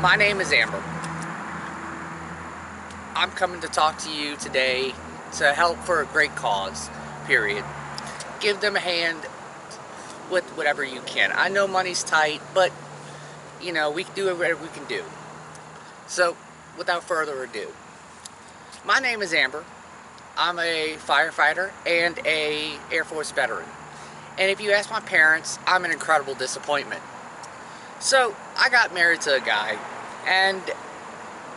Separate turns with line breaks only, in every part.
My name is Amber. I'm coming to talk to you today to help for a great cause, period. Give them a hand with whatever you can. I know money's tight, but, you know, we can do whatever we can do. So, without further ado, my name is Amber. I'm a firefighter and a Air Force veteran. And if you ask my parents, I'm an incredible disappointment. So, I got married to a guy, and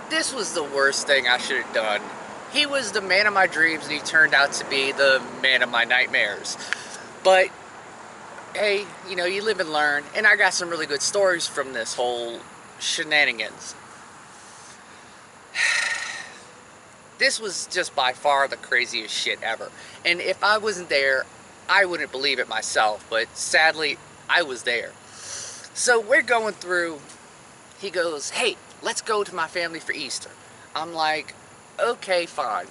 this was the worst thing I should have done. He was the man of my dreams, and he turned out to be the man of my nightmares. But, hey, you know, you live and learn, and I got some really good stories from this whole shenanigans. This was just by far the craziest shit ever. And if I wasn't there, I wouldn't believe it myself, but sadly, I was there. So we're going through, he goes, hey, let's go to my family for Easter. I'm like, okay, fine.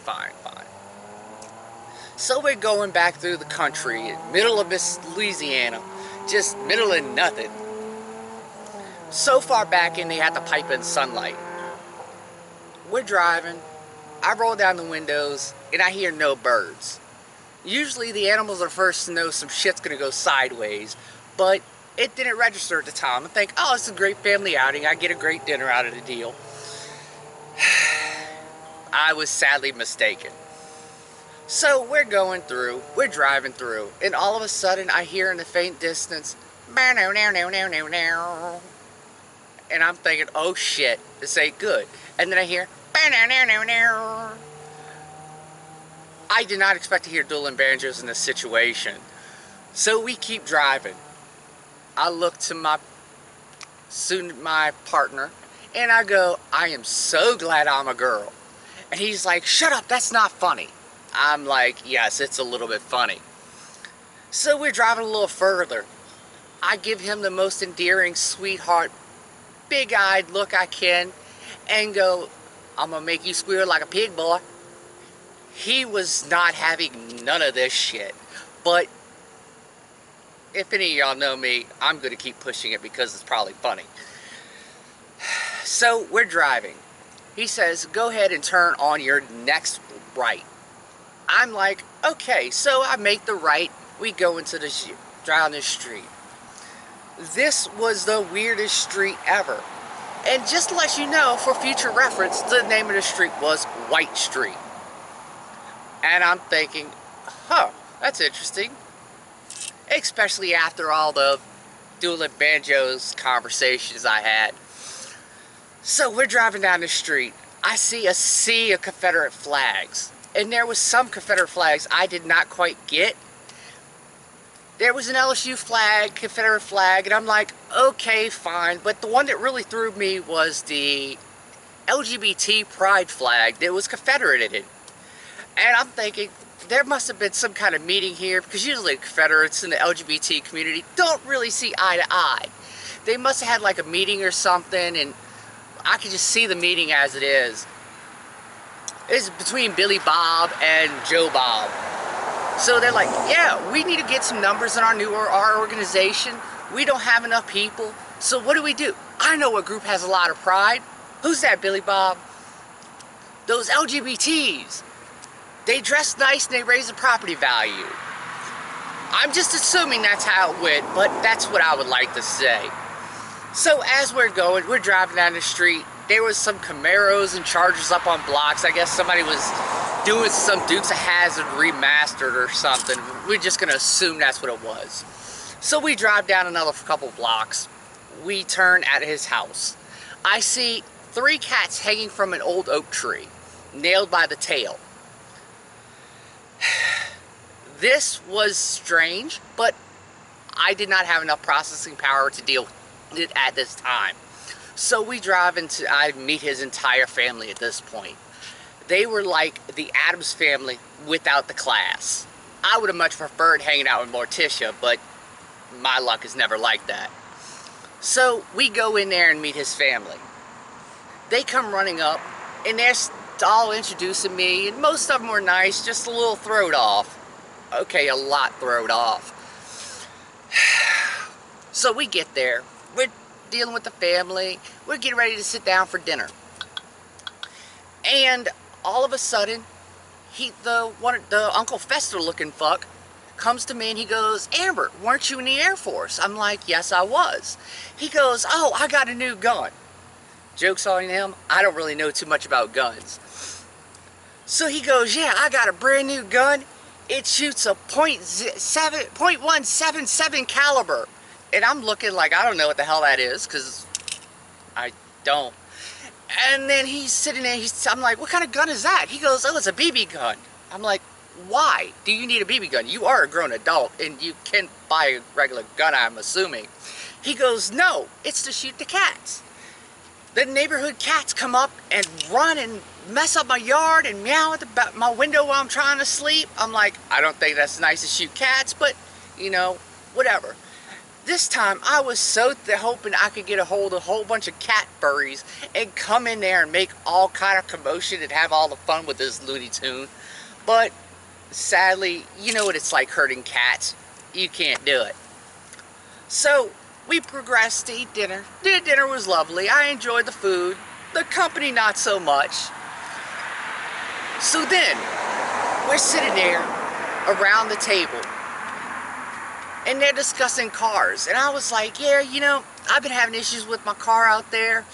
So we're going back through the country, middle of Miss Louisiana, just middle of nothing. So far back in, they had to pipe in sunlight. We're driving, I roll down the windows, and I hear no birds. Usually the animals are first to know some shit's gonna go sideways, but it didn't register at the time. I think, oh, it's a great family outing. I get a great dinner out of the deal. I was sadly mistaken. So we're going through, we're driving through, and all of a sudden I hear in the faint distance, and I'm thinking, oh shit, this ain't good. And then I hear, I did not expect to hear dueling banjos in this situation. So we keep driving. I look to my partner, and I go, I am so glad I'm a girl. And he's like, shut up, that's not funny. I'm like, yes, it's a little bit funny. So we're driving a little further. I give him the most endearing, sweetheart, big-eyed look I can, and go, I'm gonna make you squeal like a pig, boy. He was not having none of this shit. But if any of y'all know me, I'm going to keep pushing it because it's probably funny. So we're driving. He says, go ahead and turn on your next right. I'm like, okay, so I make the right. We go into the down this street. This was the weirdest street ever. And just to let you know, for future reference, the name of the street was White Street. And I'm thinking, huh, that's interesting. Especially after all the dueling banjos conversations I had. So we're driving down the street. I see a sea of Confederate flags. And there was some Confederate flags I did not quite get. There was an LSU flag, Confederate flag, and I'm like, okay, fine. But the one that really threw me was the LGBT pride flag that was Confederated. And I'm thinking, there must have been some kind of meeting here, because usually Confederates in the LGBT community don't really see eye to eye. They must have had like a meeting or something, and I could just see the meeting as it is. It's between Billy Bob and Joe Bob. So they're like, yeah, we need to get some numbers in our organization. We don't have enough people. So what do? I know a group has a lot of pride. Who's that, Billy Bob? Those LGBTs. They dress nice and they raise the property value. I'm just assuming that's how it went, but that's what I would like to say. So as we're going, we're driving down the street. There was some Camaros and Chargers up on blocks. I guess somebody was doing some Dukes of Hazzard remastered or something. We're just going to assume that's what it was. So we drive down another couple blocks. We turn at his house. I see 3 cats hanging from an old oak tree, nailed by the tail. This was strange, but I did not have enough processing power to deal with it at this time. So we drive I meet his entire family at this point. They were like the Addams family without the class. I would have much preferred hanging out with Morticia, but my luck is never like that. So we go in there and meet his family. They come running up, and they're all introducing me, and most of them were nice, just a little throwed off. Okay, a lot throwed off. So we get there. We're dealing with the family. We're getting ready to sit down for dinner. And all of a sudden, the Uncle Fester looking fuck comes to me and he goes, Amber, weren't you in the Air Force? I'm like, yes, I was. He goes, oh, I got a new gun. Joke's on him, I don't really know too much about guns. So he goes, yeah, I got a brand new gun. It shoots a .177 caliber. And I'm looking like, I don't know what the hell that is, because I don't. And then he's sitting there, I'm like, what kind of gun is that? He goes, oh, it's a BB gun. I'm like, why do you need a BB gun? You are a grown adult, and you can buy a regular gun, I'm assuming. He goes, no, it's to shoot the cats. The neighborhood cats come up and run and mess up my yard and meow at my window while I'm trying to sleep. I'm like, I don't think that's nice to shoot cats, but, you know, whatever. This time, I was so hoping I could get a hold of a whole bunch of cat furries and come in there and make all kind of commotion and have all the fun with this Looney Tune. But, sadly, you know what it's like hurting cats. You can't do it. So, we progressed to eat dinner. The dinner was lovely. I enjoyed the food. The company, not so much. So then, we're sitting there around the table. And they're discussing cars. And I was like, yeah, you know, I've been having issues with my car out there.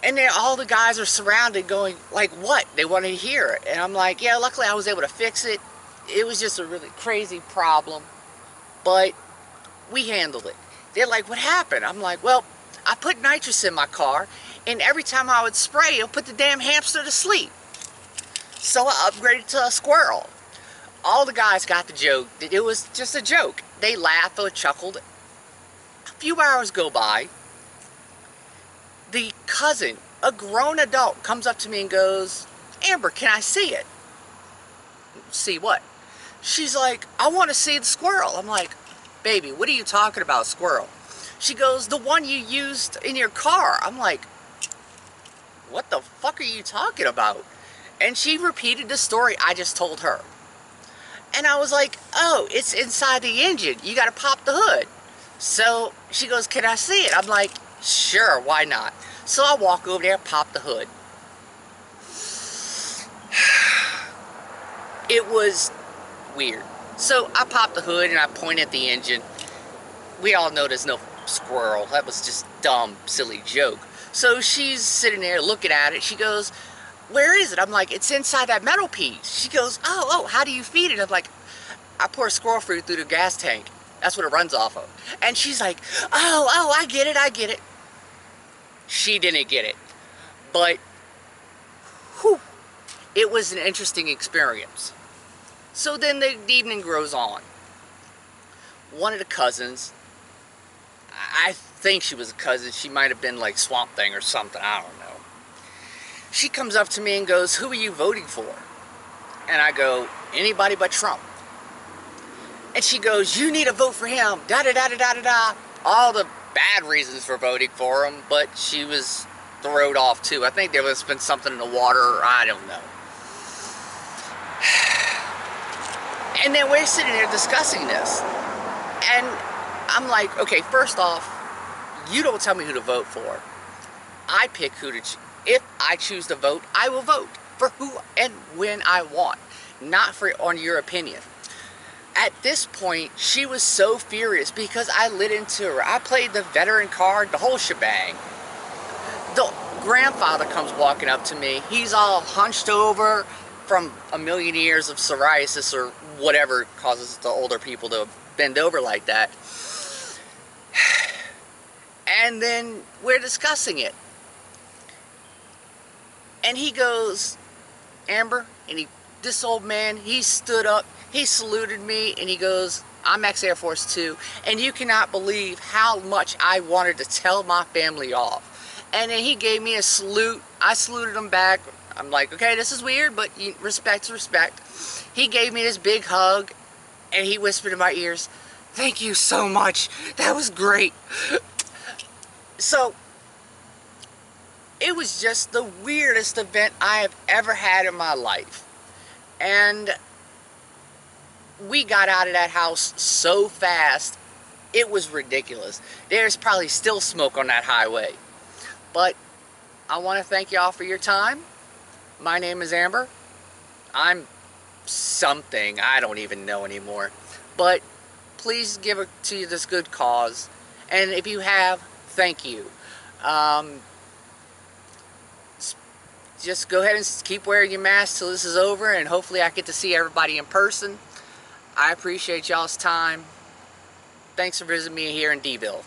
And then all the guys are surrounded going, like, what? They want to hear it. And I'm like, yeah, luckily I was able to fix it. It was just a really crazy problem. But we handled it. They're like, what happened? I'm like, well, I put nitrous in my car, and every time I would spray, it'll put the damn hamster to sleep. So I upgraded to a squirrel. All the guys got the joke that it was just a joke. They laughed or chuckled. A few hours go by. The cousin, a grown adult, comes up to me and goes, Amber, can I see it? See what? She's like, I want to see the squirrel. I'm like, baby, what are you talking about, squirrel? She goes, the one you used in your car. I'm like, what the fuck are you talking about? And she repeated the story I just told her. And I was like, oh, it's inside the engine. You got to pop the hood. So she goes, can I see it? I'm like, sure, why not? So I walk over there, pop the hood. It was weird. So I popped the hood and I point at the engine. We all know there's no squirrel. That was just dumb, silly joke. So she's sitting there looking at it. She goes, where is it? I'm like, it's inside that metal piece. She goes, oh, how do you feed it? I'm like, I pour squirrel fruit through the gas tank. That's what it runs off of. And she's like, oh, I get it. She didn't get it. But, whew, it was an interesting experience. So then the evening grows on. One of the cousins, I think she was a cousin. She might have been like Swamp Thing or something. I don't know. She comes up to me and goes, who are you voting for? And I go, anybody but Trump. And she goes, you need to vote for him. Da-da-da-da-da-da-da. All the bad reasons for voting for him, but she was thrown off too. I think there was been something in the water, or I don't know. And then we're sitting there discussing this. And I'm like, okay, first off, you don't tell me who to vote for. I pick who to choose. If I choose to vote, I will vote for who and when I want, not for on your opinion. At this point, she was so furious because I lit into her. I played the veteran card, the whole shebang. The grandfather comes walking up to me. He's all hunched over from a million years of psoriasis or whatever causes the older people to bend over like that. And then we're discussing it. And he goes, Amber, and this old man, he stood up, he saluted me, and he goes, I'm ex-Air Force too, and you cannot believe how much I wanted to tell my family off. And then he gave me a salute. I saluted him back. I'm like, okay, this is weird, but respect's respect. He gave me this big hug, and he whispered in my ears, thank you so much. That was great. So, it was just the weirdest event I have ever had in my life. And we got out of that house so fast, It was ridiculous. There's probably still smoke on that highway. But I want to thank y'all for your time. My name is Amber. I'm something. I don't even know anymore. But please give it to this good cause. And if you have, thank you. Just go ahead and keep wearing your mask till this is over, and hopefully I get to see everybody in person. I appreciate y'all's time. Thanks for visiting me here in D-Ville.